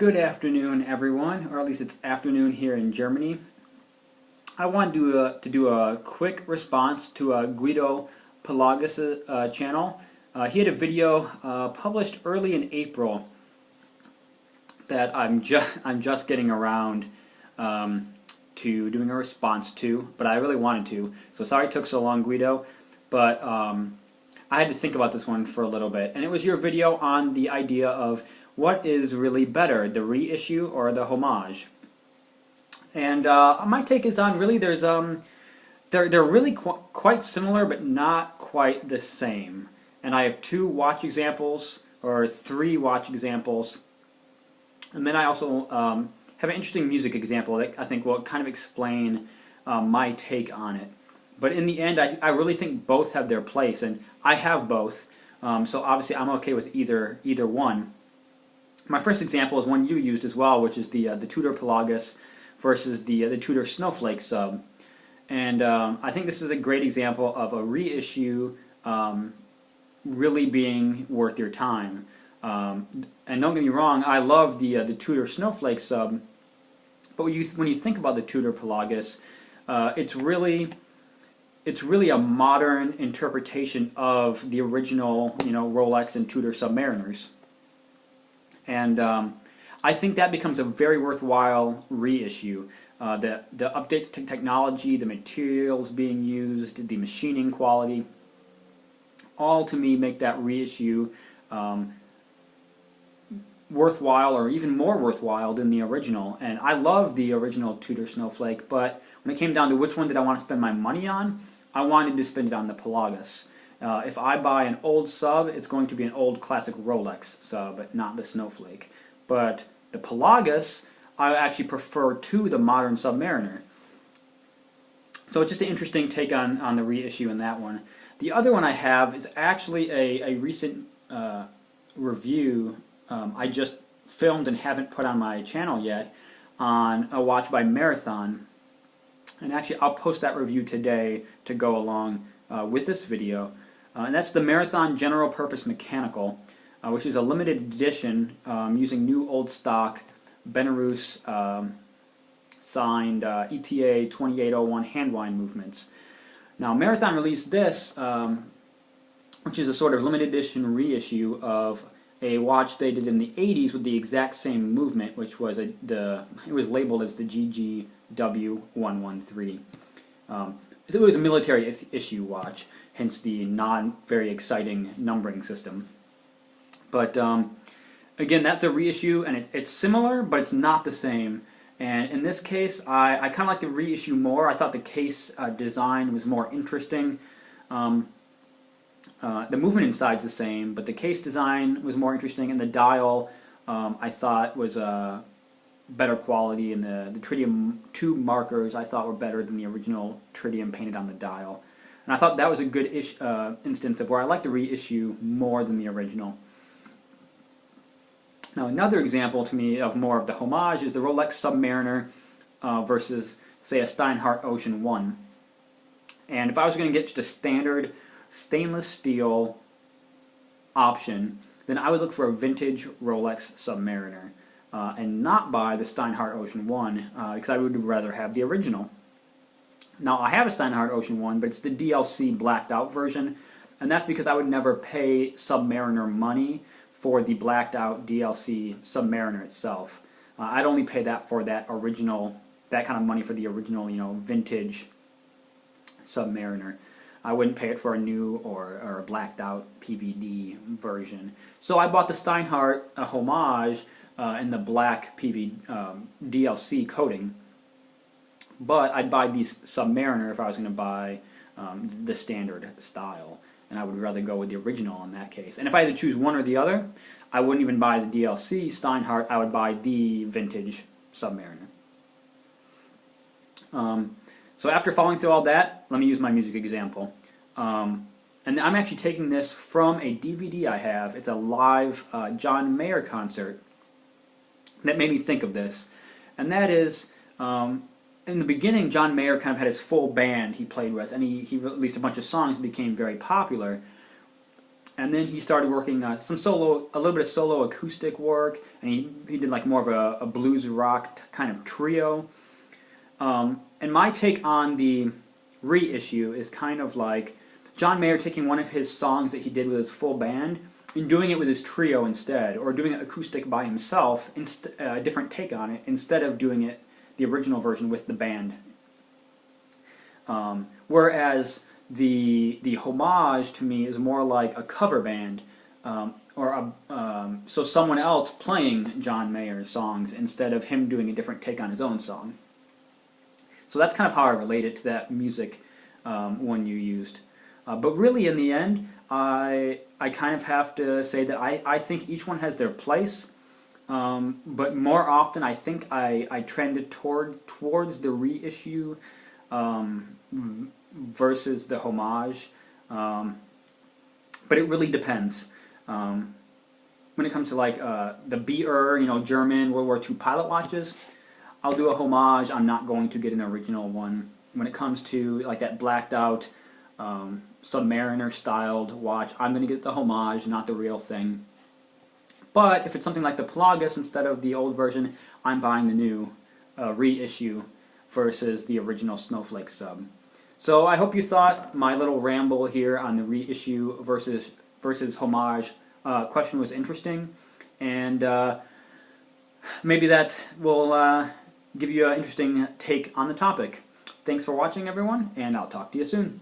Good afternoon, everyone, or at least it's afternoon here in Germany. I wanted to do a quick response to Guideaux Pelagos' channel. He had a video published early in April that I'm just getting around to doing a response to, but I really wanted to. So sorry it took so long, Guideaux, but I had to think about this one for a little bit. And it was your video on the idea of what is really better, the reissue or the homage. And my take is on really they're really quite similar but not quite the same. And I have two watch examples, or three watch examples. And then I also have an interesting music example that I think will kind of explain my take on it. But in the end, I really think both have their place, and I have both. So obviously I'm okay with either one. My first example is one you used as well, which is the Tudor Pelagos versus the Tudor Snowflake sub. And I think this is a great example of a reissue really being worth your time. And don't get me wrong, I love the Tudor Snowflake sub, but when you think about the Tudor Pelagos, it's really a modern interpretation of the original, Rolex and Tudor Submariners. And I think that becomes a very worthwhile reissue. The updates to technology, the materials being used, the machining quality, all to me make that reissue worthwhile, or even more worthwhile than the original. And I love the original Tudor Snowflake, but when it came down to which one did I want to spend my money on, I wanted to spend it on the Pelagos. If I buy an old sub, it's going to be an old classic Rolex sub, not the Snowflake. But the Pelagos, I actually prefer to the modern Submariner. So it's just an interesting take on the reissue in that one. The other one I have is actually a recent review I just filmed and haven't put on my channel yet on a watch by Marathon. And actually I'll post that review today to go along with this video. And that's the Marathon General Purpose Mechanical, which is a limited edition using new old stock Belarus signed ETA 2801 hand wind movements. Now Marathon released this, which is a sort of limited edition reissue of a watch they did in the 80s with the exact same movement, which was it was labeled as the GGW113. It was a military issue watch, hence the very exciting numbering system. But again, that's a reissue, and it's similar, but it's not the same. And in this case, I kind of like the reissue more. I thought the case design was more interesting. The movement inside's the same, but the case design was more interesting, and the dial I thought was better quality, and the tritium tube markers I thought were better than the original tritium painted on the dial. And I thought that was a good instance of where I like the reissue more than the original. Now another example to me of more of the homage is the Rolex Submariner versus, say, a Steinhardt Ocean 1. And if I was going to get just a standard stainless steel option, then I would look for a vintage Rolex Submariner and not buy the Steinhardt Ocean 1 because I would rather have the original. Now I have a Steinhardt Ocean 1, but it's the DLC blacked out version, and that's because I would never pay Submariner money for the blacked out DLC Submariner itself. I'd only pay that for that original, that kind of money for the original, vintage Submariner. I wouldn't pay it for a new or a blacked out PVD version. So I bought the Steinhardt Homage in the black DLC coating. But I'd buy the Submariner if I was going to buy the standard style. And I would rather go with the original in that case. And if I had to choose one or the other, I wouldn't even buy the DLC Steinhardt, I would buy the vintage Submariner. So after following through all that, let me use my music example. And I'm actually taking this from a DVD I have. It's a live John Mayer concert that made me think of this. And that is, in the beginning, John Mayer kind of had his full band he played with, and he released a bunch of songs that became very popular. and then he started working a little bit of solo acoustic work, and he did like more of a blues rock kind of trio. And my take on the reissue is kind of like John Mayer taking one of his songs that he did with his full band and doing it with his trio instead, or doing it acoustic by himself, a different take on it, instead of doing it the original version with the band. Whereas the Homage to me is more like a cover band, so someone else playing John Mayer's songs instead of him doing a different take on his own song. So that's kind of how I relate it to that music one you used. But really, in the end, I kind of have to say that I think each one has their place. But more often, I think I trended towards the reissue versus the Homage. But it really depends. When it comes to like the BR, German World War II pilot watches, I'll do a Homage. I'm not going to get an original one. When it comes to like that blacked out Submariner styled watch, I'm going to get the Homage, not the real thing. But if it's something like the Pelagos instead of the old version, I'm buying the new reissue versus the original Snowflake sub. So I hope you thought my little ramble here on the reissue versus Homage question was interesting, and maybe that will give you an interesting take on the topic. Thanks for watching, everyone, and I'll talk to you soon.